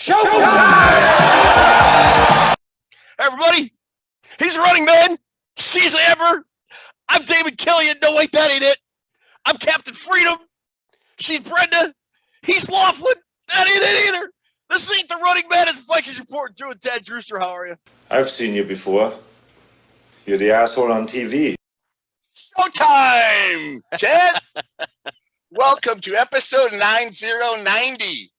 Showtime! Everybody, he's Running Man. She's Amber. I'm David Killian. No, wait, that ain't it. I'm Captain Freedom. She's Brenda. He's Laughlin. That ain't it either. This ain't the Running Man. It's Vikings Report. Drew and Ted. Drewster, how are you? I've seen you before. You're the asshole on TV. Showtime, Ted. Welcome to episode 9090.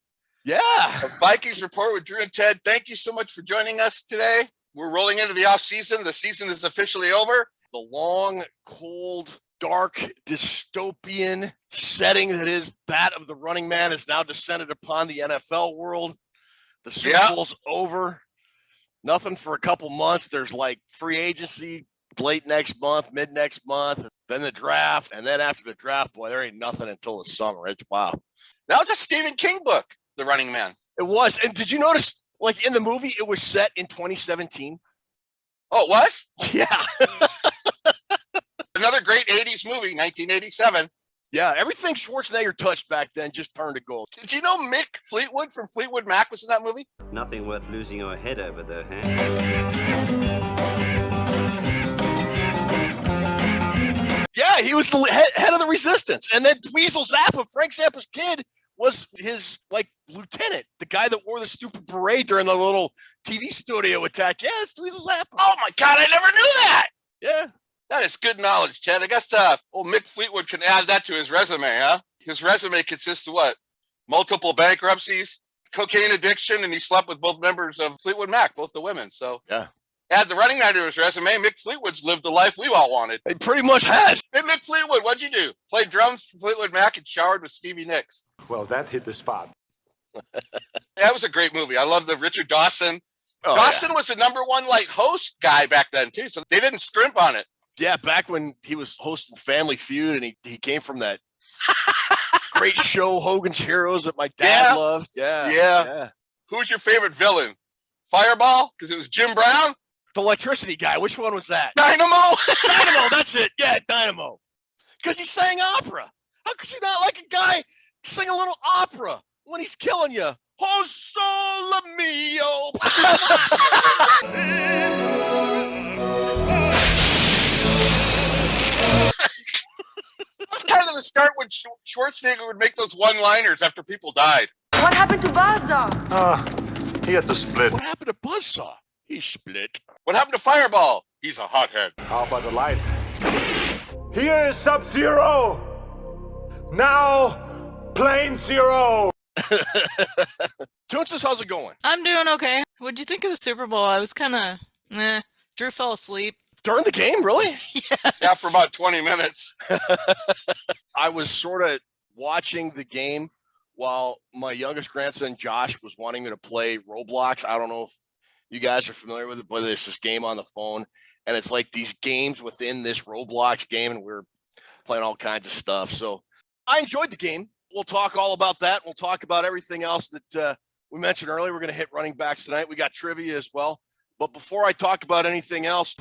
Yeah. Of Vikings Report with Drew and Ted. Thank you so much for joining us today. We're rolling into the off season. The season is officially over. The long, cold, dark, dystopian setting that is that of the Running Man is now descended upon the NFL world. The Super Bowl's over. Nothing for a couple months. There's like free agency late next month, mid next month, then the draft. And then after the draft, boy, there ain't nothing until the summer. It's wow. That was a Stephen King book, The Running Man. It was. And did you notice, like in the movie, it was set in 2017? Oh, it was? Yeah. Another great 80s movie, 1987. Yeah, everything Schwarzenegger touched back then just turned to gold. Did you know Mick Fleetwood from Fleetwood Mac was in that movie? Nothing worth losing your head over, though, huh? Yeah, he was the head of the Resistance. And then Dweezil Zappa, Frank Zappa's kid, was his, like, lieutenant, the guy that wore the stupid beret during the little TV studio attack. Yeah, it's Dweezil Zappa. Oh, my God, I never knew that. Yeah. That is good knowledge, Ted. I guess old Mick Fleetwood can add that to his resume, huh? His resume consists of what? Multiple bankruptcies, cocaine addiction, and he slept with both members of Fleetwood Mac, both the women. So yeah, add the Running Man to his resume. Mick Fleetwood's lived the life we all wanted. He pretty much has. Hey, Mick Fleetwood, what'd you do? Played drums for Fleetwood Mac and showered with Stevie Nicks. Well, that hit the spot. That was a great movie. I love the Richard Dawson. Oh, Dawson was the number one like host guy back then too, so they didn't scrimp on it. Yeah, back when he was hosting Family Feud, and he came from that great show, Hogan's Heroes, that my dad loved. Yeah. Who's your favorite villain? Fireball? Because it was Jim Brown? The electricity guy. Which one was that? Dynamo! Dynamo, that's it. Yeah, Dynamo. Because he sang opera. How could you not like a guy sing a little opera when he's killing you? Oh, sole mio. That's kind of the start when Schwarzenegger would make those one-liners after people died. What happened to Buzzsaw? He had to split. What happened to Buzzsaw? He split. What happened to Fireball? He's a hothead. How about the light? Here is Sub-Zero. Now, Plane Zero. Toonsis, how's it going? I'm doing okay. What'd you think of the Super Bowl? I was kind of, Drew fell asleep. During the game, really? Yes. Yeah, for about 20 minutes. I was sort of watching the game while my youngest grandson, Josh, was wanting me to play Roblox. I don't know if you guys are familiar with it, but it's this game on the phone. And it's like these games within this Roblox game, and we're playing all kinds of stuff. So I enjoyed the game. We'll talk all about that. We'll talk about everything else that we mentioned earlier. We're going to hit running backs tonight. We got trivia as well. But before I talk about anything else,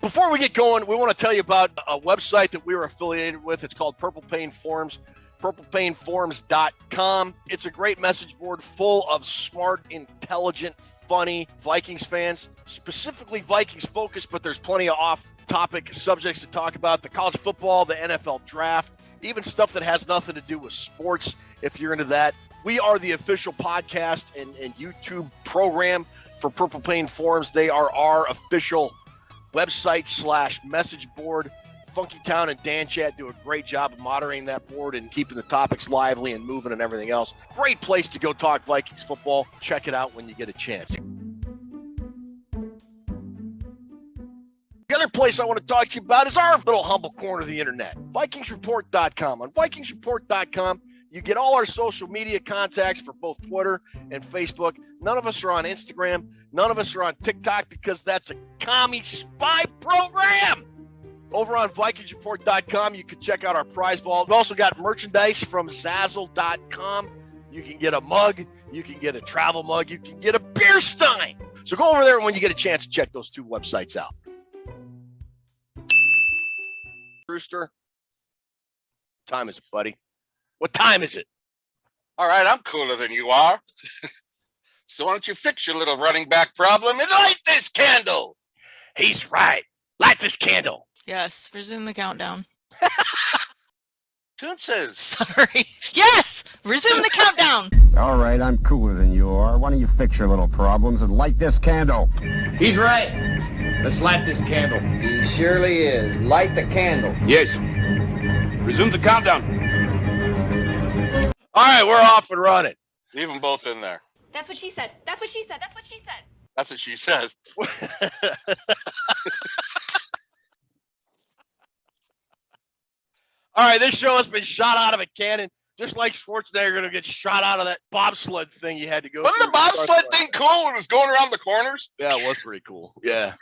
before we get going, we want to tell you about a website that we were affiliated with. It's called Purple Pain Forums, purplepainforums.com. It's a great message board full of smart, intelligent, funny Vikings fans, specifically Vikings focused, but there's plenty of off-topic subjects to talk about, the college football, the NFL draft, even stuff that has nothing to do with sports, if you're into that. We are the official podcast and YouTube program for Purple Pain Forums. They are our official website / message board. Funky Town and Dan Chat do a great job of moderating that board and keeping the topics lively and moving and everything else. Great place to go talk Vikings football. Check it out when you get a chance. The other place I want to talk to you about is our little humble corner of the internet, VikingsReport.com. On VikingsReport.com, you get all our social media contacts for both Twitter and Facebook. None of us are on Instagram. None of us are on TikTok because that's a commie spy program. Over on VikingsReport.com, you can check out our prize vault. We've also got merchandise from Zazzle.com. You can get a mug. You can get a travel mug. You can get a beer stein. So go over there when you get a chance to check those two websites out. Brewster, what time is it, buddy? What time is it? All right, I'm cooler than you are. So why don't you fix your little running back problem and light this candle? He's right. Light this candle. Yes, resume the countdown. Toonces. Sorry. Yes! Resume the countdown! All right, I'm cooler than you are. Why don't you fix your little problems and light this candle? He's right. Let's light this candle. He surely is. Light the candle. Yes. Resume the countdown. All right, we're off and running. Leave them both in there. That's what she said. That's what she said. That's what she said. That's what she said. All right, this show has been shot out of a cannon, just like Schwarzenegger going to get shot out of that bobsled thing you had to go Wasn't through. the bobsled thing cool when it was going around the corners? Yeah, it was pretty cool. Yeah.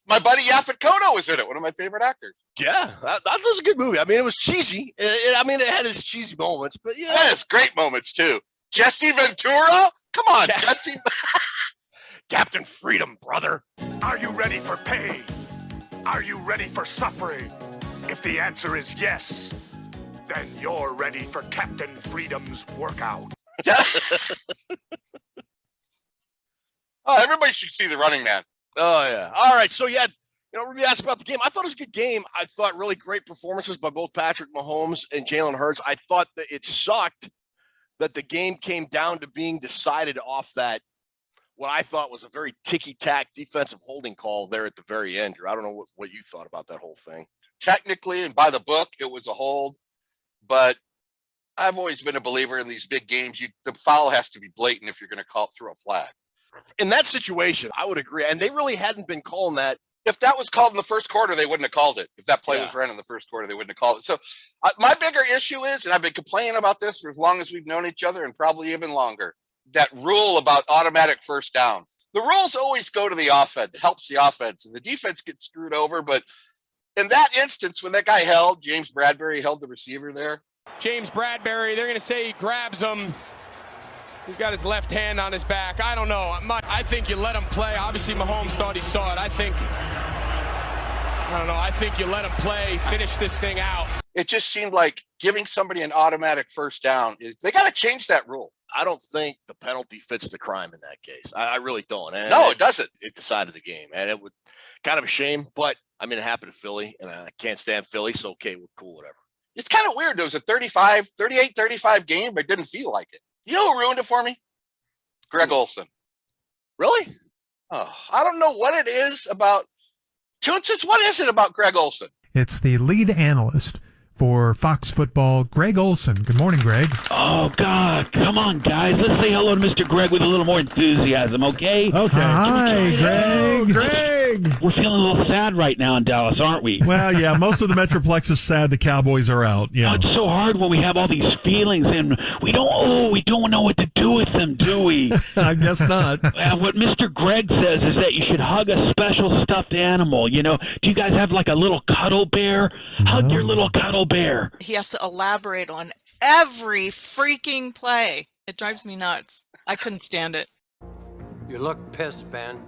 My buddy Yaphet Kotto was in it, one of my favorite actors. Yeah, that was a good movie. I mean, it was cheesy. It had its cheesy moments, but yeah. It has great moments, too. Jesse Ventura? Come on, Yeah. Jesse. Captain Freedom, brother. Are you ready for pain? Are you ready for suffering? If the answer is yes, then you're ready for Captain Freedom's workout. Oh, everybody should see The Running Man. Oh, yeah. All right, so yeah, everybody asked about the game. I thought it was a good game. I thought really great performances by both Patrick Mahomes and Jalen Hurts. I thought that it sucked that the game came down to being decided off that, what I thought was a very ticky-tack defensive holding call there at the very end. I don't know what you thought about that whole thing. Technically and by the book, it was a hold, but I've always been a believer in these big games. The foul has to be blatant if you're going to call it through a flag. In that situation, I would agree. And they really hadn't been calling that. If that was called in the first quarter, they wouldn't have called it. If that play was ran in the first quarter, they wouldn't have called it. So my bigger issue is, and I've been complaining about this for as long as we've known each other and probably even longer, that rule about automatic first down. The rules always go to the offense, helps the offense, and the defense gets screwed over. But in that instance, when that guy James Bradbury held the receiver there. James Bradbury, they're going to say he grabs him. He's got his left hand on his back. I don't know. I think you let him play. Obviously, Mahomes thought he saw it. I think you let him play, finish this thing out. It just seemed like giving somebody an automatic first down. They got to change that rule. I don't think the penalty fits the crime in that case. I really don't. And no, it doesn't. It decided the game, and it would kind of a shame. But I mean, it happened to Philly, and I can't stand Philly, so okay, we're cool, whatever. It's kind of weird. There was a 38-35 game, but it didn't feel like it. You know who ruined it for me? Greg Olson. Really? Oh, I don't know what it is about. Toonces, what is it about Greg Olson? It's the lead analyst for Fox Football, Greg Olson. Good morning, Greg. Oh, God. Come on, guys. Let's say hello to Mr. Greg with a little more enthusiasm, okay? Okay. Hi, Greg. Greg. We're feeling a little sad right now in Dallas, aren't we? Well, yeah, most of the Metroplex is sad the Cowboys are out. Yeah. Oh, it's so hard when we have all these feelings and we don't know what to do with them, do we? I guess not. What Mr. Greg says is that you should hug a special stuffed animal. Do you guys have like a little cuddle bear? Hug your little cuddle bear. He has to elaborate on every freaking play. It drives me nuts. I couldn't stand it. You look pissed, Ben.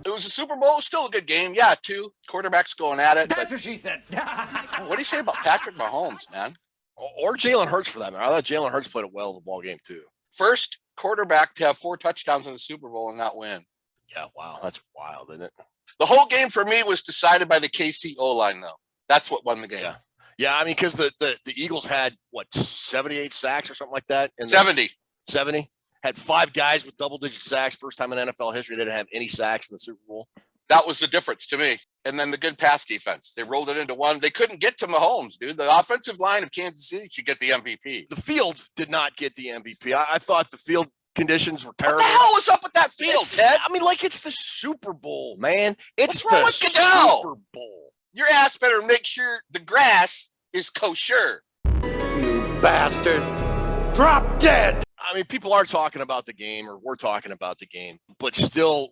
It was a Super Bowl, still a good game. Yeah, 2 quarterbacks going at it. That's what she said. What do you say about Patrick Mahomes, man? Or Jalen Hurts, for that matter. I thought Jalen Hurts played a well in the ball game, too. First quarterback to have 4 touchdowns in the Super Bowl and not win. Yeah, wow. That's wild, isn't it? The whole game for me was decided by the KC O-line, though. That's what won the game. Yeah, I mean, because the Eagles had, 78 sacks or something like that? 70. 70? Had 5 guys with double-digit sacks. First time in NFL history they didn't have any sacks in the Super Bowl. That was the difference to me. And then the good pass defense. They rolled it into one. They couldn't get to Mahomes, dude. The offensive line of Kansas City should get the MVP. The field did not get the MVP. I thought the field conditions were terrible. What the hell was up with that field, Ted? I mean, it's the Super Bowl, man. It's What's wrong the with Goodell? Super Bowl. Your ass better make sure the grass is kosher. You bastard. Drop dead. I mean, people are talking about the game, or we're talking about the game, but still,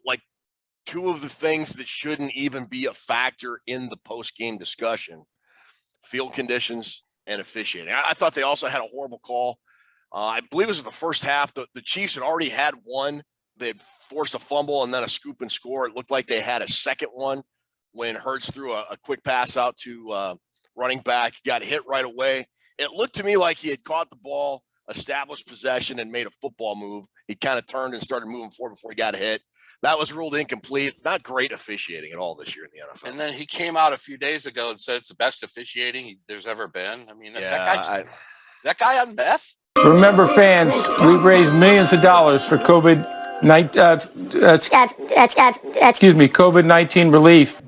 2 of the things that shouldn't even be a factor in the post-game discussion, field conditions and officiating. I thought they also had a horrible call. I believe it was in the first half. The Chiefs had already had one. They had forced a fumble and then a scoop and score. It looked like they had a second one when Hurts threw a quick pass out to running back. He got hit right away. It looked to me like he had caught the ball, established possession, and made a football move. He kind of turned and started moving forward before he got hit. That was ruled incomplete. Not great officiating at all this year in the NFL. And then he came out a few days ago and said it's the best officiating there's ever been. I mean, that guy on meth? Remember, fans, we've raised millions of dollars for COVID-19 relief.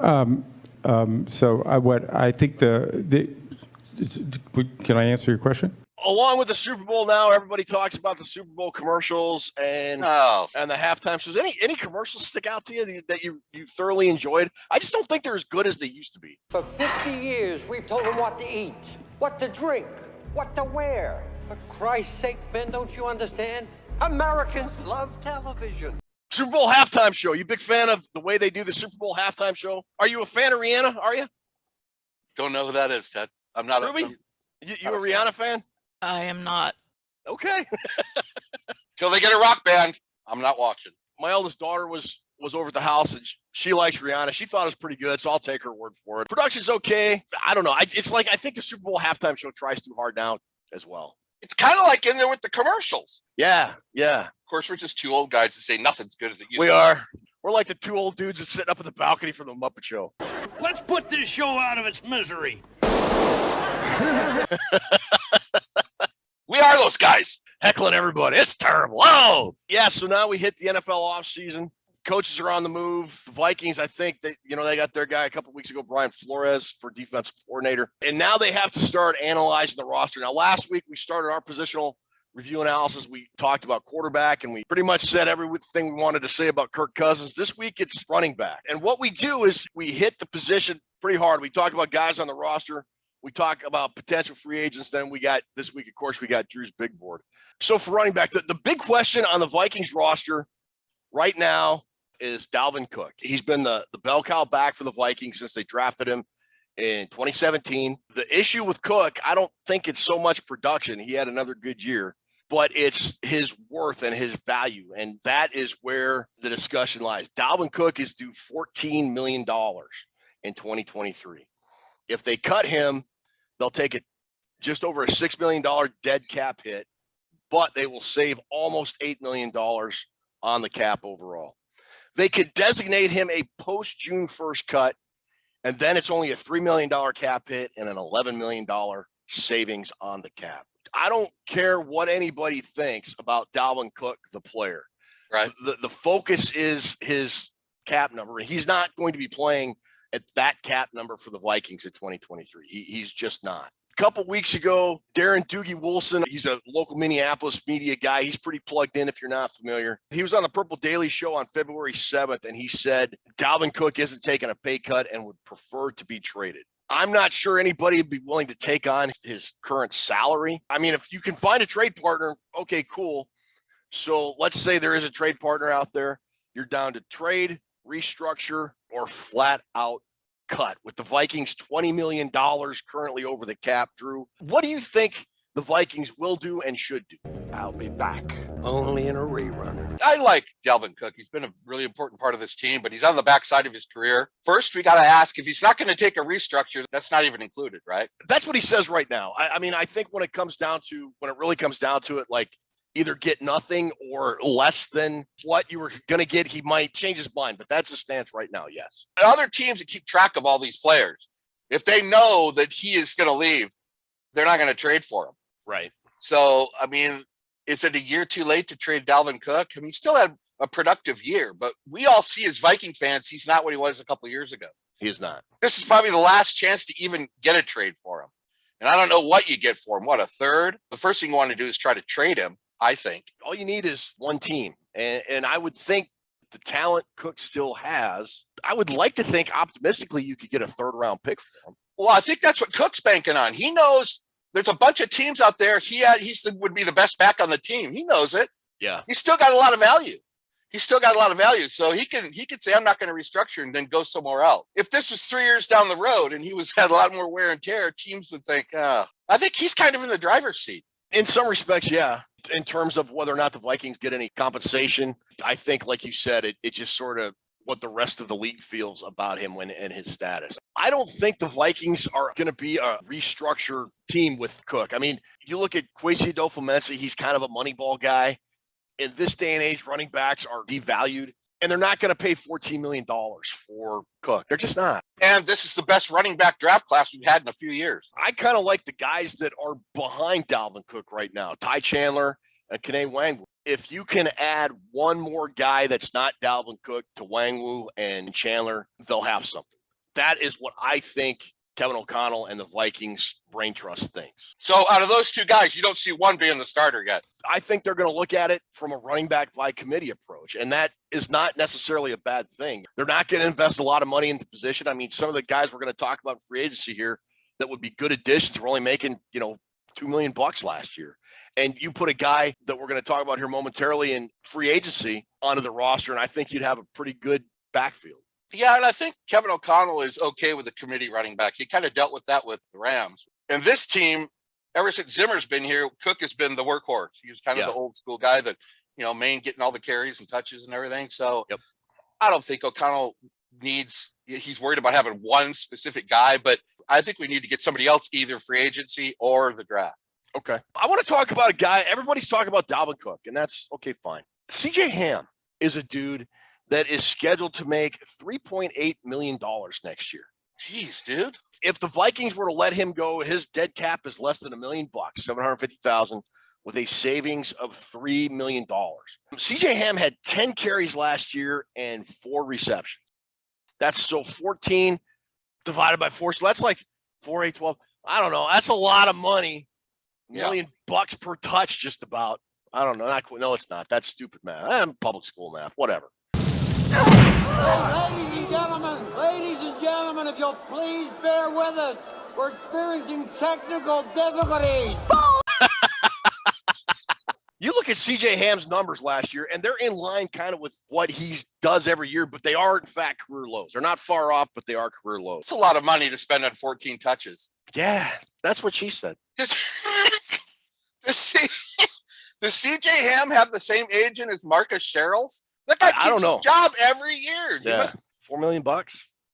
Can I answer your question? Along with the Super Bowl now, everybody talks about the Super Bowl commercials and the halftime shows. Any commercials stick out to you that you thoroughly enjoyed? I just don't think they're as good as they used to be. For 50 years, we've told them what to eat, what to drink, what to wear. For Christ's sake, Ben, don't you understand? Americans love television. Super Bowl halftime show. You big fan of the way they do the Super Bowl halftime show? Are you a fan of Rihanna? Are you? Don't know who that is, Ted. I'm not. Ruby? You a Rihanna fan? I am not. Okay. Till they get a rock band, I'm not watching. My eldest daughter was over at the house, and she likes Rihanna. She thought it was pretty good, so I'll take her word for it. Production's okay. I don't know. It's like I think the Super Bowl halftime show tries too hard now as well. It's kind of like in there with the commercials. Yeah. Of course, we're just two old guys to say nothing's good as it used to be. We are. We're like the two old dudes that sit up at the balcony from the Muppet Show. Let's put this show out of its misery. We are those guys. Heckling everybody. It's terrible. Oh! Yeah, so now we hit the NFL offseason. Coaches are on the move. The Vikings, I think, they got their guy a couple weeks ago, Brian Flores, for defensive coordinator. And now they have to start analyzing the roster. Now, last week we started our positional review analysis. We talked about quarterback, and we pretty much said everything we wanted to say about Kirk Cousins. This week it's running back. And what we do is we hit the position pretty hard. We talk about guys on the roster. We talk about potential free agents. Then this week, of course, we got Drew's big board. So for running back, the big question on the Vikings roster right now is Dalvin Cook. He's been the bell cow back for the Vikings since they drafted him in 2017. The issue with Cook, I don't think it's so much production. He had another good year, but it's his worth and his value. And that is where the discussion lies. Dalvin Cook is due $14 million in 2023. If they cut him, they'll take just over a $6 million dead cap hit, but they will save almost $8 million on the cap overall. They could designate him a post-June 1st cut, and then it's only a $3 million cap hit and an $11 million savings on the cap. I don't care what anybody thinks about Dalvin Cook, the player. Right. The focus is his cap number, and he's not going to be playing at that cap number for the Vikings in 2023. He's just not. A couple weeks ago, Darren Doogie Wolfson, he's a local Minneapolis media guy. He's pretty plugged in if you're not familiar. He was on the Purple Daily Show on February 7th, and he said Dalvin Cook isn't taking a pay cut and would prefer to be traded. I'm not sure anybody would be willing to take on his current salary. I mean, if you can find a trade partner, okay, cool. So let's say there is a trade partner out there. You're down to trade, restructure, or flat out cut with the Vikings $20 million currently over the cap. Drew, what do you think the Vikings will do and should do? I'll be back, only in a rerun. I like Dalvin Cook. He's been a really important part of this team, but he's on the backside of his career. First, we got to ask if he's not going to take a restructure, that's not even included, right? That's what he says right now. I mean, I think when it really comes down to it, like either get nothing or less than what you were going to get, he might change his mind, but that's his stance right now. Yes. Other teams that keep track of all these players, if they know that he is going to leave, they're not going to trade for him. Right. So, I mean, is it a year too late to trade Dalvin Cook? I mean, he still had a productive year, but we all see as Viking fans, he's not what he was a couple of years ago. He is not. This is probably the last chance to even get a trade for him. And I don't know what you get for him. What, a third? The first thing you want to do is try to trade him, I think. All you need is one team. And I would think the talent Cook still has, I would like to think optimistically you could get a third round pick for him. Well, I think that's what Cook's banking on. He knows there's a bunch of teams out there. He would be the best back on the team. He knows it. Yeah. He's still got a lot of value. So he can say, I'm not going to restructure and then go somewhere else. If this was 3 years down the road and he had a lot more wear and tear, teams would think, I think he's kind of in the driver's seat. In some respects, yeah. In terms of whether or not the Vikings get any compensation, I think, like you said, it just sort of, what the rest of the league feels about him and his status. I don't think the Vikings are going to be a restructure team with Cook. I mean, you look at Kwesi Adofo-Mensah, he's kind of a Moneyball guy. In this day and age, running backs are devalued, and they're not going to pay $14 million for Cook. They're just not. And this is the best running back draft class we've had in a few years. I kind of like the guys that are behind Dalvin Cook right now, Ty Chandler and Kene Nwangwu. If you can add one more guy that's not Dalvin Cook to Nwangwu and Chandler, they'll have something. That is what I think Kevin O'Connell and the Vikings brain trust thinks. So out of those two guys, you don't see one being the starter yet. I think they're going to look at it from a running back by committee approach, and that is not necessarily a bad thing. They're not going to invest a lot of money into position. I mean, some of the guys we're going to talk about in free agency here that would be good additions were only making, $2 million last year. And you put a guy that we're going to talk about here momentarily in free agency onto the roster, and I think you'd have a pretty good backfield. Yeah, and I think Kevin O'Connell is okay with the committee running back. He kind of dealt with that with the Rams. And this team, ever since Zimmer's been here, Cook has been the workhorse. He was kind of the old school guy that, Maine getting all the carries and touches and everything. So I don't think O'Connell he's worried about having one specific guy, but I think we need to get somebody else, either free agency or the draft. Okay. I want to talk about a guy. Everybody's talking about Dalvin Cook, and that's okay, fine. CJ Ham is a dude that is scheduled to make $3.8 million next year. Jeez, dude. If the Vikings were to let him go, his dead cap is less than $1 million, $750,000, with a savings of $3 million. CJ Ham had 10 carries last year and 4 receptions. That's 14 divided by 4. So that's like 4, 8, 12. I don't know. That's a lot of money. $1 million per touch, just about. I don't know. No, it's not. That's stupid math. Public school math, whatever. Ladies and gentlemen, if you'll please bear with us. We're experiencing technical difficulties. You look at CJ Ham's numbers last year, and they're in line kind of with what he does every year, but they are, in fact, career lows. They're not far off, but they are career lows. It's a lot of money to spend on 14 touches. Yeah, that's what she said. Does CJ Ham have the same agent as Marcus Sherrills? That guy keeps his job every year. Yeah. $4 million?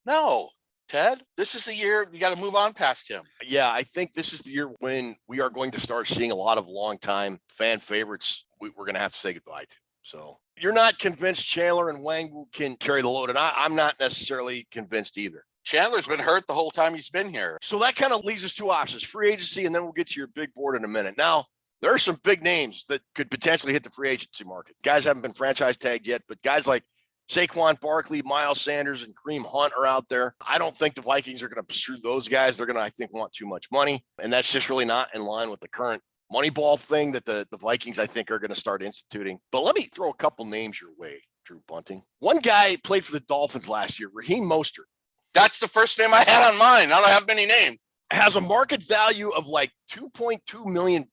No, Ted. This is the year you got to move on past him. Yeah, I think this is the year when we are going to start seeing a lot of longtime fan favorites we're going to have to say goodbye to. So you're not convinced Chandler and Nwangwu can carry the load, and I'm not necessarily convinced either. Chandler's been hurt the whole time he's been here. So that kind of leaves us two options, free agency, and then we'll get to your big board in a minute. Now, there are some big names that could potentially hit the free agency market. Guys haven't been franchise tagged yet, but guys like Saquon Barkley, Miles Sanders, and Kareem Hunt are out there. I don't think the Vikings are going to pursue those guys. They're going to, I think, want too much money, and that's just really not in line with the current Moneyball thing that the Vikings, I think, are going to start instituting. But let me throw a couple names your way, Drew Bunting. One guy played for the Dolphins last year, Raheem Mostert. That's the first name I had on mine. I don't have many names. Has a market value of like $2.2 million.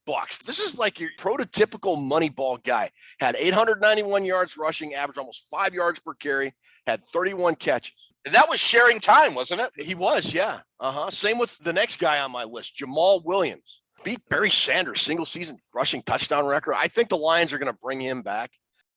This is like your prototypical Moneyball guy. Had 891 yards rushing, averaged almost 5 yards per carry, had 31 catches. And that was sharing time, wasn't it? He was, yeah. Same with the next guy on my list, Jamal Williams. Beat Barry Sanders, single season rushing touchdown record. I think the Lions are going to bring him back.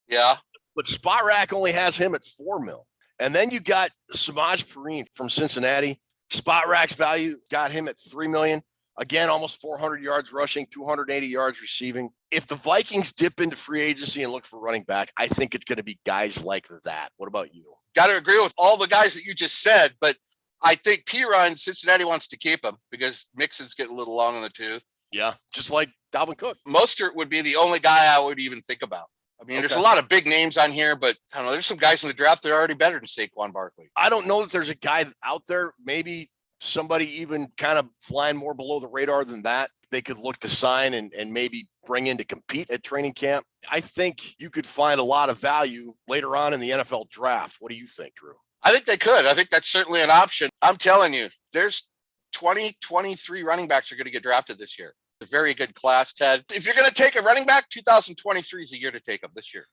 Yeah. But Spot Rack only has him at $4 million. And then you got Samaj Perine from Cincinnati. Spot Rack's value got him at $3 million. Again, almost 400 yards rushing, 280 yards receiving. If the Vikings dip into free agency and look for running back, I think it's going to be guys like that. What about you? Got to agree with all the guys that you just said, but I think Perine, Cincinnati wants to keep him because Mixon's getting a little long in the tooth. Yeah, just like Dalvin Cook. Mostert would be the only guy I would even think about. I mean, There's a lot of big names on here, but I don't know. There's some guys in the draft that are already better than Saquon Barkley. I don't know that there's a guy out there, maybe somebody even kind of flying more below the radar than that, they could look to sign and maybe bring in to compete at training camp. I think you could find a lot of value later on in the NFL draft. What do you think, Drew? I think they could. I think that's certainly an option. I'm telling you, there's 23 running backs are going to get drafted this year. It's a very good class, Ted. If you're going to take a running back, 2023 is the year to take them this year.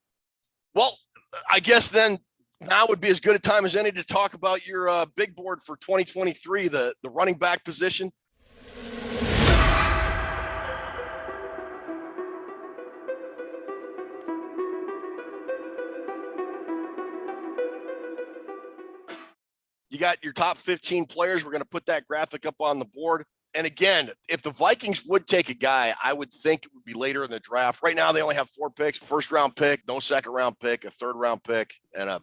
Well, I guess then now would be as good a time as any to talk about your big board for 2023, the running back position. got your top 15 players. We're going to put that graphic up on the board. And again, if the Vikings would take a guy, I would think it would be later in the draft. Right now, they only have 4 picks: first-round pick, no second-round pick, a third-round pick, and a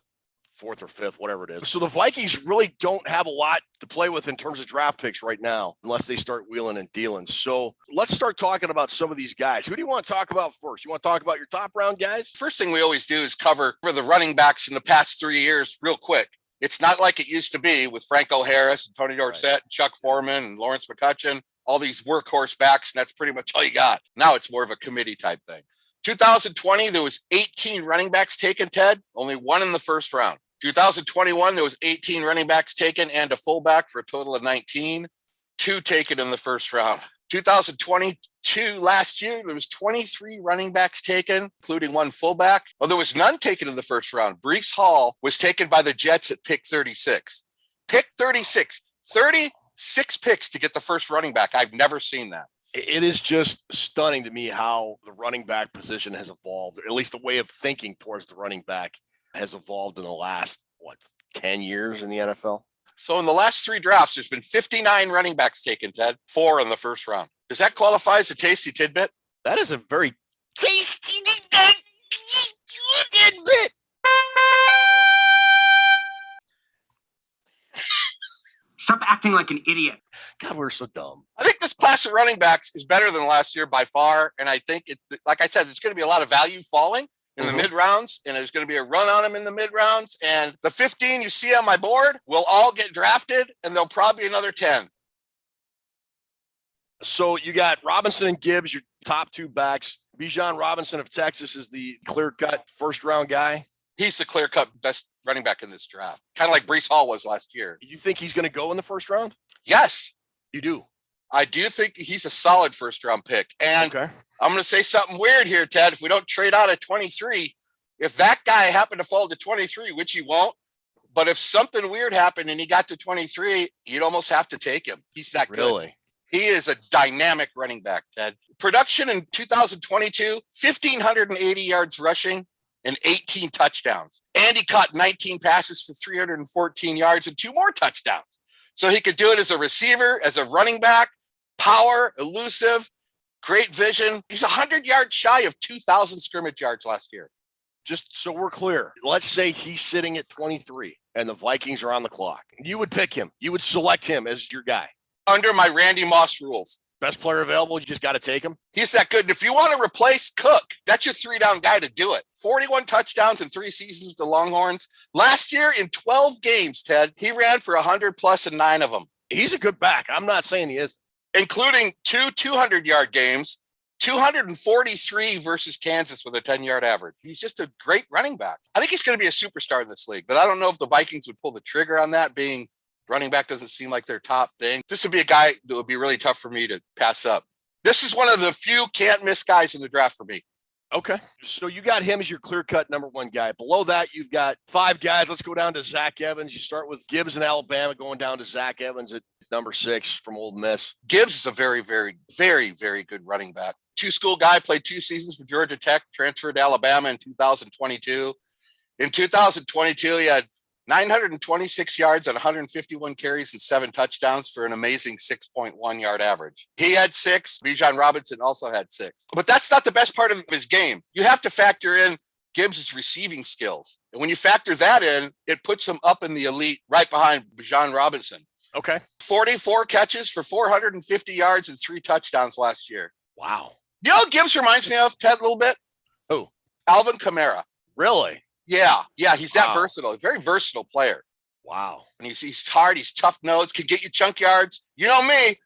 fourth or fifth, whatever it is. So the Vikings really don't have a lot to play with in terms of draft picks right now, unless they start wheeling and dealing. So let's start talking about some of these guys. Who do you want to talk about first? You want to talk about your top round guys? First thing we always do is cover for the running backs in the past 3 years real quick. It's not like it used to be with Franco Harris and Tony Dorsett, and Chuck Foreman and Lawrence McCutcheon, all these workhorse backs, and that's pretty much all you got. Now it's more of a committee type thing. 2020, there was 18 running backs taken, Ted, only 1 in the first round. 2021, there was 18 running backs taken and a fullback for a total of 19, 2 taken in the first round. 2022, last year, there was 23 running backs taken, including 1 fullback. Well, there was none taken in the first round. Breece Hall was taken by the Jets at pick 36. Pick 36, 36 picks to get the first running back. I've never seen that. It is just stunning to me how the running back position has evolved, or at least the way of thinking towards the running back has evolved in the last, 10 years in the NFL? So in the last 3 drafts, there's been 59 running backs taken, Ted, 4 in the first round. Does that qualify as a tasty tidbit? That is a very tasty tidbit. Stop acting like an idiot. God, we're so dumb. I think this class of running backs is better than last year by far. And I think, like I said, there's going to be a lot of value falling in the mid rounds, and there's going to be a run on them in the mid rounds. And the 15 you see on my board will all get drafted, and there'll probably be another 10. So you got Robinson and Gibbs, your top 2 backs. Bijan Robinson of Texas is the clear-cut first-round guy. He's the clear-cut best running back in this draft, kind of like Breece Hall was last year. You think he's going to go in the first round? Yes. You do? I do think he's a solid first-round pick. And okay. I'm going to say something weird here, Ted. If we don't trade out at 23, if that guy happened to fall to 23, which he won't, but if something weird happened and he got to 23, you'd almost have to take him. He's that good. Really? He is a dynamic running back, Ted. Production in 2022, 1,580 yards rushing and 18 touchdowns. And he caught 19 passes for 314 yards and 2 more touchdowns. So he could do it as a receiver, as a running back, power, elusive, great vision. He's 100 yards shy of 2,000 scrimmage yards last year. Just so we're clear, let's say he's sitting at 23 and the Vikings are on the clock. You would pick him. You would select him as your guy. Under my Randy Moss rules. Best player available, you just got to take him. He's that good. And if you want to replace Cook, that's your 3-down guy to do it. 41 touchdowns in 3 seasons with the Longhorns. Last year in 12 games, Ted, he ran for 100 plus in 9 of them. He's a good back. I'm not saying he is. Including 2 200-yard games, 243 versus Kansas with a 10-yard average. He's just a great running back. I think he's going to be a superstar in this league, but I don't know if the Vikings would pull the trigger on that, being running back doesn't seem like their top thing. This would be a guy that would be really tough for me to pass up. This is one of the few can't miss guys in the draft for me. Okay. So you got him as your clear-cut number 1 guy. Below that, you've got 5 guys. Let's go down to Zach Evans. You start with Gibbs in Alabama, going down to Zach Evans at number 6 from Ole Miss. Gibbs is a very, very, very, very good running back. 2-school guy, played 2 seasons for Georgia Tech, transferred to Alabama in 2022. In 2022, he had 926 yards and 151 carries and 7 touchdowns for an amazing 6.1 yard average. He had 6. Bijan Robinson also had 6. But that's not the best part of his game. You have to factor in Gibbs' receiving skills. And when you factor that in, it puts him up in the elite right behind Bijan Robinson. Okay. 44 catches for 450 yards and 3 touchdowns last year. Wow. You know what Gibbs reminds me of, Ted, a little bit? Who? Alvin Kamara. Really? Yeah, he's that versatile. Very versatile player. Wow. And he's hard, he's tough-nosed, can get you chunk yards. You know me.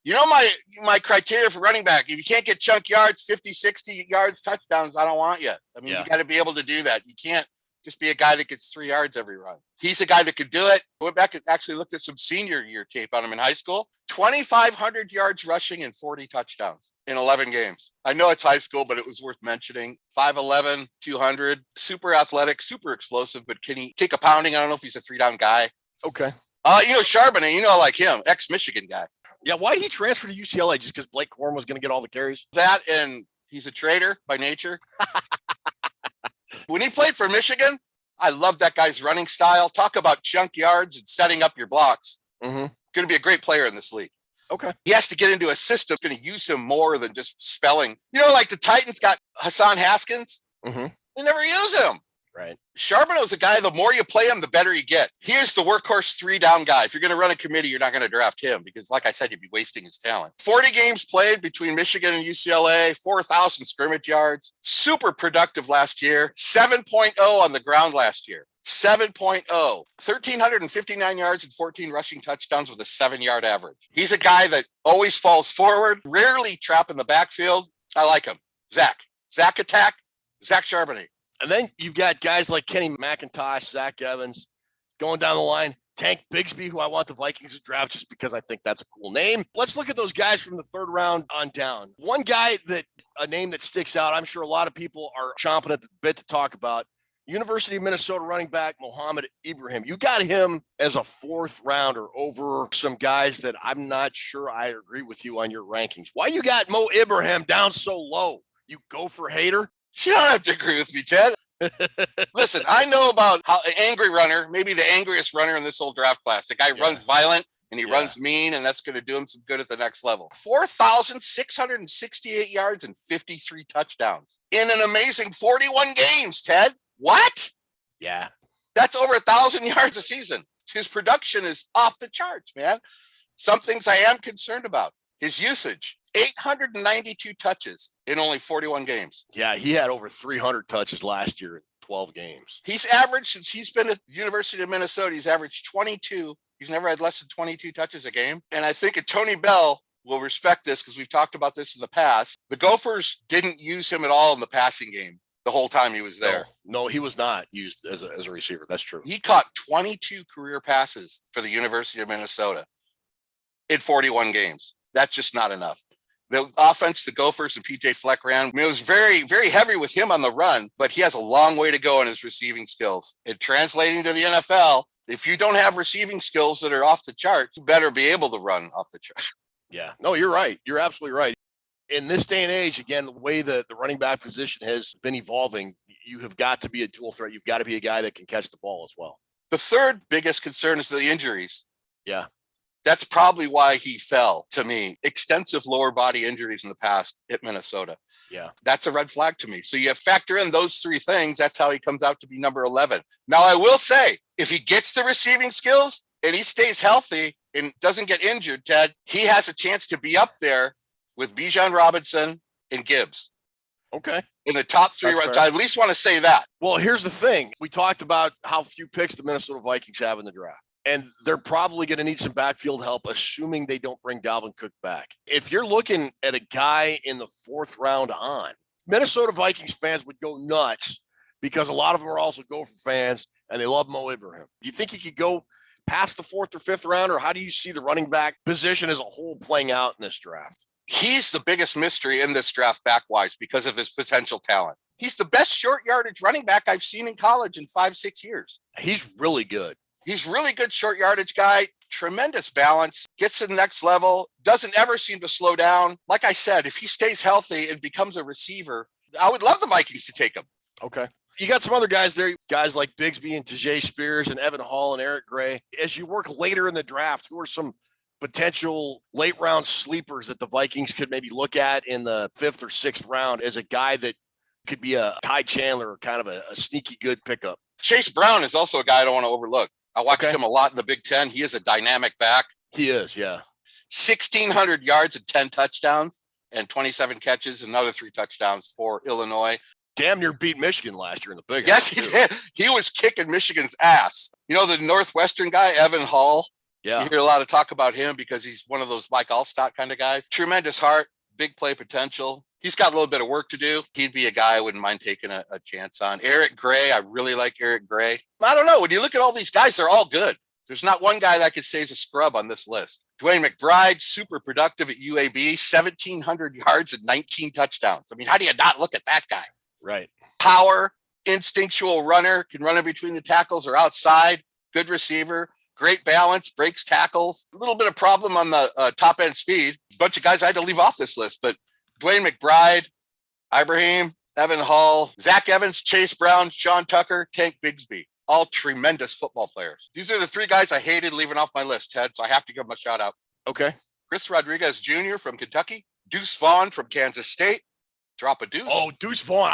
You know my criteria for running back. If you can't get chunk yards, 50, 60 yards, touchdowns, I don't want you. I mean, you got to be able to do that. You can't just be a guy that gets 3 yards every run. He's a guy that could do it. I went back and actually looked at some senior year tape on him in high school. 2,500 yards rushing and 40 touchdowns in 11 games. I know it's high school, but it was worth mentioning. 5'11", 200, super athletic, super explosive, but can he take a pounding? I don't know if he's a 3-down guy. Okay. Charbonnet, I like him, ex-Michigan guy. Yeah, why did he transfer to UCLA? Just because Blake Corum was going to get all the carries? That, and he's a traitor by nature. When he played for Michigan, I love that guy's running style. Talk about chunk yards and setting up your blocks. Mm-hmm. Going to be a great player in this league. Okay. He has to get into a system that's going to use him more than just spelling. You know, like the Titans got Hassan Haskins. Mm-hmm. They never use him. Right. Charbonneau's a guy, the more you play him, the better you get. Here's the workhorse 3-down guy. If you're going to run a committee, you're not going to draft him because, like I said, you'd be wasting his talent. 40 games played between Michigan and UCLA, 4,000 scrimmage yards. Super productive last year. 7.0 on the ground last year. 7.0. 1,359 yards and 14 rushing touchdowns with a 7-yard average. He's a guy that always falls forward, rarely trap in the backfield. I like him. Zach Attack, Zach Charbonnet. And then you've got guys like Kenny McIntosh, Zach Evans, going down the line. Tank Bigsby, who I want the Vikings to draft just because I think that's a cool name. Let's look at those guys from the third round on down. One guy a name that sticks out, I'm sure a lot of people are chomping at the bit to talk about, University of Minnesota running back Mohamed Ibrahim. You got him as a 4th rounder over some guys that I'm not sure I agree with you on your rankings. Why you got Mo Ibrahim down so low? You go for hater? You don't have to agree with me, Ted. Listen, I know about how an angry runner, maybe the angriest runner in this whole draft class. The guy runs violent and he runs mean, and that's going to do him some good at the next level. 4,668 yards and 53 touchdowns in an amazing 41 games, Ted. What? Yeah. That's over 1,000 yards a season. His production is off the charts, man. Some things I am concerned about. His usage. 892 touches in only 41 games. Yeah, he had over 300 touches last year in 12 games. He's averaged, since he's been at the University of Minnesota, he's averaged 22. He's never had less than 22 touches a game. And I think Tony Bell will respect this because we've talked about this in the past. The Gophers didn't use him at all in the passing game the whole time he was there. No, he was not used as a receiver. That's true. He caught 22 career passes for the University of Minnesota in 41 games. That's just not enough. The offense, the Gophers and PJ Fleck ran, it was very, very heavy with him on the run, but he has a long way to go in his receiving skills. And translating to the NFL, if you don't have receiving skills that are off the charts, you better be able to run off the charts. Yeah, no, you're right. You're absolutely right. In this day and age, again, the way the running back position has been evolving, you have got to be a dual threat. You've got to be a guy that can catch the ball as well. The third biggest concern is the injuries. Yeah. That's probably why he fell to me. Extensive lower body injuries in the past at Minnesota. Yeah. That's a red flag to me. So you factor in those 3 things. That's how he comes out to be number 11. Now, I will say, if he gets the receiving skills and he stays healthy and doesn't get injured, Ted, he has a chance to be up there with Bijan Robinson and Gibbs. Okay. In the top 3 rounds. I at least want to say that. Well, here's the thing. We talked about how few picks the Minnesota Vikings have in the draft. And they're probably going to need some backfield help, assuming they don't bring Dalvin Cook back. If you're looking at a guy in the 4th round on, Minnesota Vikings fans would go nuts because a lot of them are also Gopher fans, and they love Mo Ibrahim. Do you think he could go past the 4th or 5th round, or how do you see the running back position as a whole playing out in this draft? He's the biggest mystery in this draft back-wise because of his potential talent. He's the best short yardage running back I've seen in college in 5-6 years. He's really good. He's really good short yardage guy, tremendous balance, gets to the next level, doesn't ever seem to slow down. Like I said, if he stays healthy and becomes a receiver, I would love the Vikings to take him. Okay. You got some other guys there, guys like Bigsby and Tajay Spears and Evan Hall and Eric Gray. As you work later in the draft, who are some potential late round sleepers that the Vikings could maybe look at in the 5th or 6th round as a guy that could be a Ty Chandler or kind of a sneaky good pickup? Chase Brown is also a guy I don't want to overlook. I watched him a lot in the Big Ten. He is a dynamic back. He is, yeah. 1,600 yards and 10 touchdowns and 27 catches, another 3 touchdowns for Illinois. Damn near beat Michigan last year in the Big Yes, he did. He was kicking Michigan's ass. You know, the Northwestern guy, Evan Hall. Yeah. You hear a lot of talk about him because he's one of those Mike Allstott kind of guys. Tremendous heart, big play potential. He's got a little bit of work to do. He'd be a guy I wouldn't mind taking a chance on. Eric Gray, I really like Eric Gray. I don't know. When you look at all these guys, they're all good. There's not one guy that I could say is a scrub on this list. Dwayne McBride, super productive at UAB, 1,700 yards and 19 touchdowns. I mean, how do you not look at that guy? Right. Power, instinctual runner, can run in between the tackles or outside, good receiver, great balance, breaks tackles. A little bit of problem on the top end speed. A bunch of guys I had to leave off this list, but Dwayne McBride, Ibrahim, Evan Hall, Zach Evans, Chase Brown, Sean Tucker, Tank Bigsby. All tremendous football players. These are the three guys I hated leaving off my list, Ted, so I have to give them a shout out. Okay. Chris Rodriguez Jr. from Kentucky, Deuce Vaughn from Kansas State. Drop a deuce. Oh, Deuce Vaughn.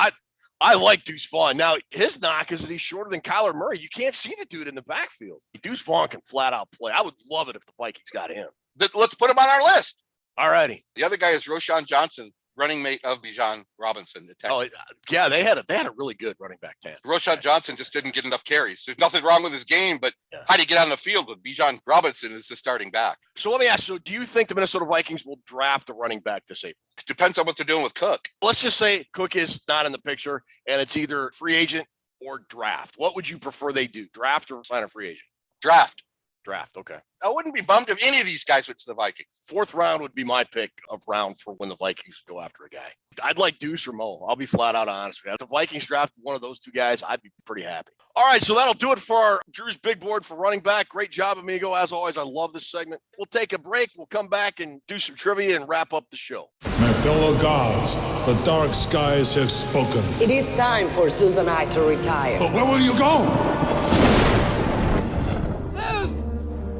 I like Deuce Vaughn. Now, his knock is that he's shorter than Kyler Murray. You can't see the dude in the backfield. Deuce Vaughn can flat out play. I would love it if the Vikings got him. Let's put him on our list. All righty. The other guy is Roshan Johnson, running mate of Bijan Robinson. Oh, yeah, they had a really good running back tandem. Roshan Johnson just didn't get enough carries. There's nothing wrong with his game, but how do you get on the field with Bijan Robinson as the starting back? So let me ask, do you think the Minnesota Vikings will draft a running back this April? It depends on what they're doing with Cook. Let's just say Cook is not in the picture, and it's either free agent or draft. What would you prefer they do, draft or sign a free agent? Draft. Draft, okay. I wouldn't be bummed if any of these guys went to the Vikings. 4th round would be my pick of round for when the Vikings go after a guy. I'd like Deuce or Mo. I'll be flat out honest with you. If the Vikings draft one of those two guys, I'd be pretty happy. All right, so that'll do it for our Drew's Big Board for running back. Great job, amigo. As always, I love this segment. We'll take a break. We'll come back and do some trivia and wrap up the show. My fellow gods, the dark skies have spoken. It is time for Susan and I to retire. But where will you go?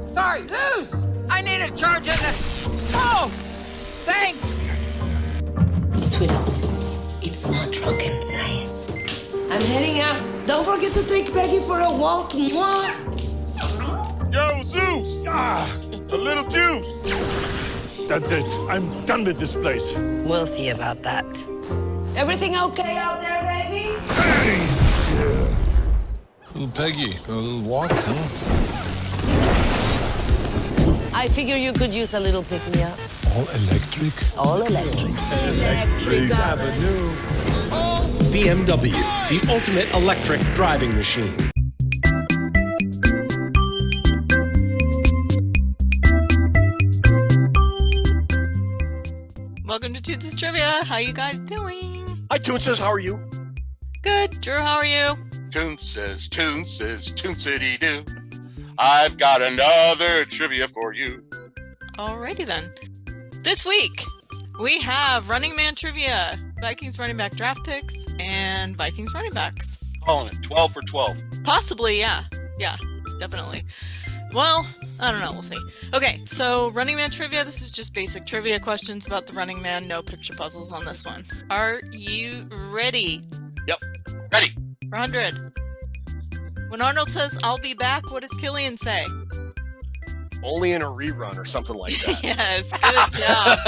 Sorry, Zeus! I need a charge of the... Oh! Thanks! Sweetheart, it's not rocket science. I'm heading out. Don't forget to take Peggy for a walk. Mwah. Yo, Zeus! A little juice! That's it. I'm done with this place. We'll see about that. Everything okay out there, baby? Hey! Little Peggy, a little walk, huh? I figure you could use a little pick-me-up. All electric? All electric. Electric Avenue. BMW, the ultimate electric driving machine. Welcome to Toons' Trivia. How you guys doing? Hi, Toons. How are you? Good. Drew, how are you? Toons says, Toon-city-doo. I've got another trivia for you. Alrighty then. This week, we have Running Man Trivia, Vikings running back draft picks, and Vikings running backs. Calling it 12 for 12. Possibly, yeah. Yeah, definitely. Well, I don't know. We'll see. Okay, so Running Man Trivia. This is just basic trivia questions about the Running Man. No picture puzzles on this one. Are you ready? Yep. Ready. For 100. When Arnold says, "I'll be back," what does Killian say? Only in a rerun or something like that. Yes, good job.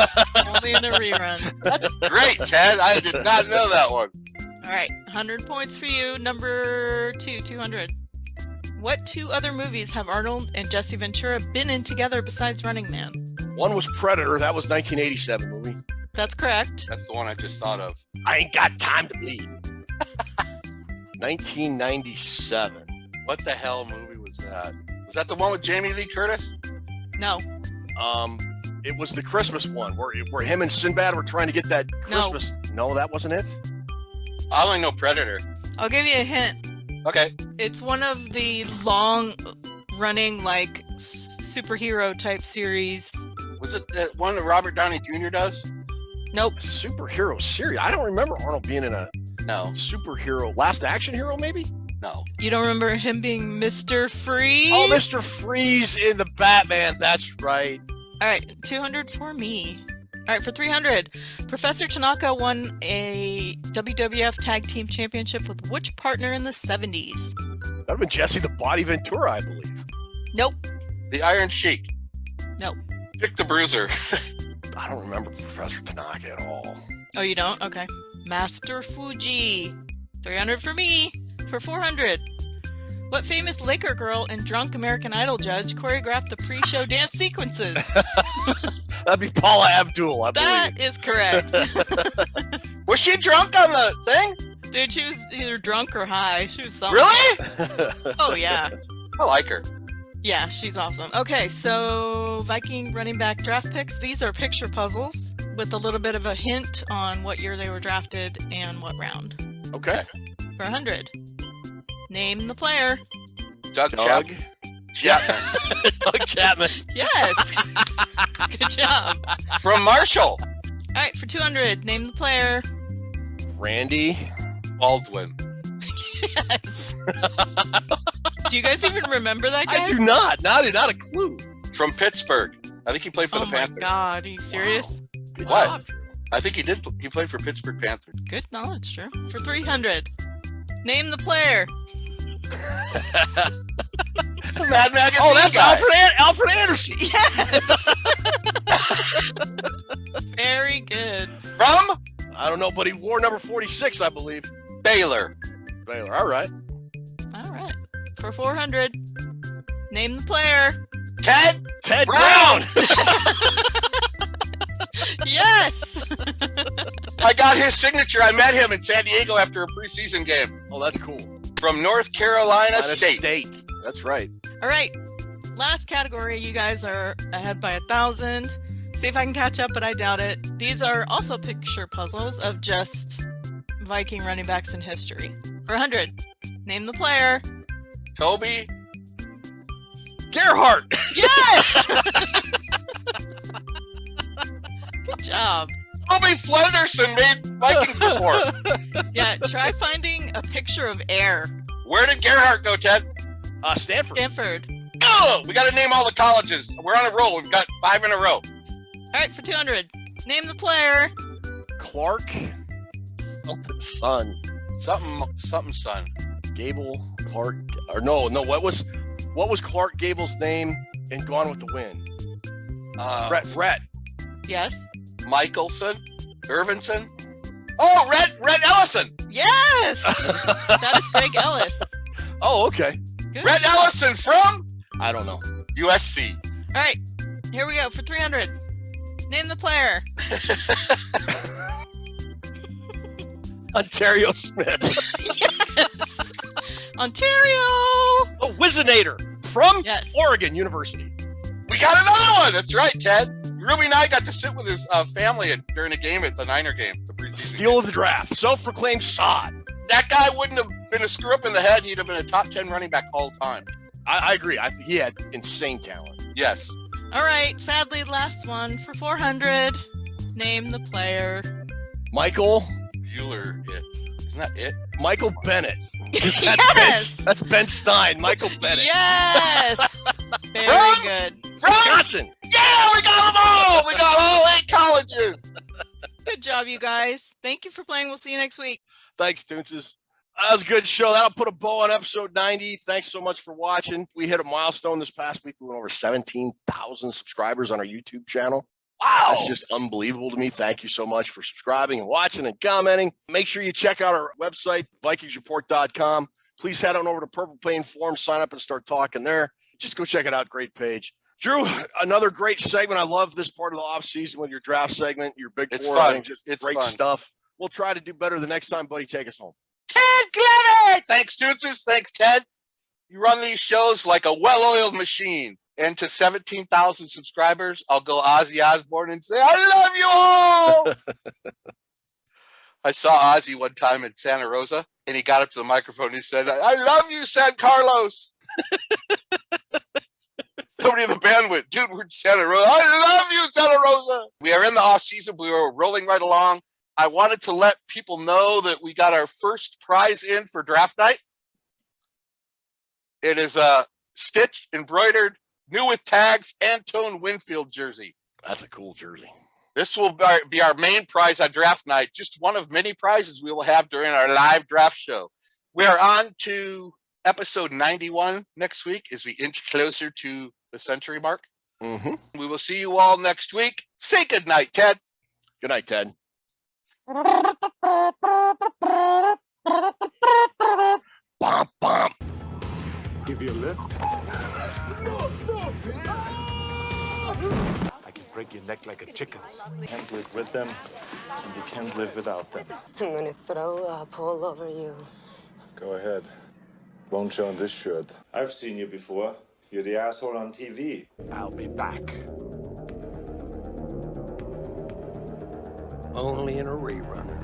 Only in a rerun. That's great, Ted. I did not know that one. All right, 100 points for you. Number 2, 200. What 2 other movies have Arnold and Jesse Ventura been in together besides Running Man? One was Predator. That was 1987 movie. That's correct. That's the one I just thought of. I ain't got time to bleed. 1997. What the hell movie was that? Was that the one with Jamie Lee Curtis? No. It was the Christmas one where him and Sinbad were trying to get that Christmas. No, that wasn't it. I only know Predator. I'll give you a hint. Okay. It's one of the long-running, like, superhero type series. Was it the one that Robert Downey Jr. does? Nope. Superhero series. I don't remember Arnold being in a superhero. Last Action Hero, maybe? No. You don't remember him being Mr. Freeze? Oh, Mr. Freeze in the Batman. That's right. All right, 200 for me. All right, for 300, Professor Tanaka won a WWF Tag Team Championship with which partner in the 70s? That would have been Jesse the Body Ventura, I believe. Nope. The Iron Sheik. Nope. Dick the Bruiser. I don't remember Professor Tanaka at all. Oh, you don't? Okay. Master Fuji. 300 for me. For 400, what famous Laker girl and drunk American Idol judge choreographed the pre-show dance sequences? That'd be Paula Abdul, I believe. That is correct. Was she drunk on the thing? Dude, she was either drunk or high. She was something. Really? Oh, yeah. I like her. Yeah, she's awesome. Okay, so Viking running back draft picks. These are picture puzzles with a little bit of a hint on what year they were drafted and what round. Okay. For 100. Name the player. Doug Chapman. Doug Chapman. Yes. Good job. From Marshall. All right, for 200, name the player. Randy Baldwin. Yes. Do you guys even remember that guy? I do not. Not a clue. From Pittsburgh. I think he played for the Oh my Panthers. God, are you serious? Good What? job. I think he did. He played for Pittsburgh Panthers. Good knowledge, sure. For 300. Name the player. It's a Mad Magazine Oh, that's guy. Alfred Anderson. Yes. Very good. From I don't know, but he wore number 46, I believe. Baylor. Baylor. All right. All right. For 400. Name the player. Ted Brown. Yes. I got his signature. I met him in San Diego after a preseason game. Oh, that's cool. From North Carolina State. That's right. All right. Last category. You guys are ahead by 1,000. See if I can catch up, but I doubt it. These are also picture puzzles of just Viking running backs in history. For 100. Name the player. Kobe Gerhardt. Yes. Good job. Kobe Flenderson made Vikings before. Yeah, try finding a picture of air. Where did Gerhardt go, Ted? Stanford. Stanford. Oh, we got to name all the colleges. We're on a roll. We've got 5 in a row. All right, for 200. Name the player. Clark. Something son. Something son. Gable Clark. Or no. What was Clark Gable's name in Gone with the Wind? Rhett. Yes. Michelson. Irvinson. Oh, Rhett Ellison. Yes. That is Greg Ellis. Oh, okay. Good. Rhett Ellison from I don't know. USC. All right, here we go for 300. Name the player. Ontario Smith. Yes. Ontario. Oh, Whizzinator from Yes. Oregon University. We got another one. That's right, Ted. Ruby and I got to sit with his family during a game at the Niner game. The preseason Steal game. of the draft. Self-proclaimed sod. That guy wouldn't have been a screw up in the head. He'd have been a top 10 running back all time. I agree. He had insane talent. Yes. All right, sadly, last one for 400. Name the player. Michael. Bueller. Isn't that it? Michael Bennett. Yes. That's Ben Stein. Michael Bennett. Yes. Very good. Wisconsin. Yeah, we got them all. We got all 8 colleges. Good job, you guys. Thank you for playing. We'll see you next week. Thanks, Toonces. That was a good show. That'll put a bow on episode 90. Thanks so much for watching. We hit a milestone this past week. We went over 17,000 subscribers on our YouTube channel. Wow. That's just unbelievable to me. Thank you so much for subscribing and watching and commenting. Make sure you check out our website, VikingsReport.com. Please head on over to Purple Plain Forum, sign up and start talking there. Just go check it out. Great page. Drew, another great segment. I love this part of the off season with your draft segment, your big It's four. fun. I think just It's great fun. stuff. We'll try to do better the next time, buddy. Take us home. Ted Glennon. Thanks, Tootses. Thanks, Ted. You run these shows like a well-oiled machine. And to 17,000 subscribers, I'll go Ozzy Osbourne and say, I love you all. I saw Ozzy one time in Santa Rosa, and he got up to the microphone and he said, I love you, San Carlos. Somebody in the band went, dude, we're in Santa Rosa. I love you, Santa Rosa. We are in the off season. We are rolling right along. I wanted to let people know that we got our first prize in for draft night. It is a stitched, embroidered, new with tags, Antone Winfield jersey. That's a cool jersey. This will be our main prize on draft night. Just one of many prizes we will have during our live draft show. We are on to episode 91 next week as we inch closer to the century mark. Mm-hmm. We will see you all next week. Say good night, Ted. Good night, Ted. Bump, bump. Give you a lift? I can break your neck like a chicken's. You can't live with them, and you can't live without them. I'm gonna throw up all over you. Go ahead. Won't show on this shirt. I've seen you before. You're the asshole on TV. I'll be back. Only in a rerun.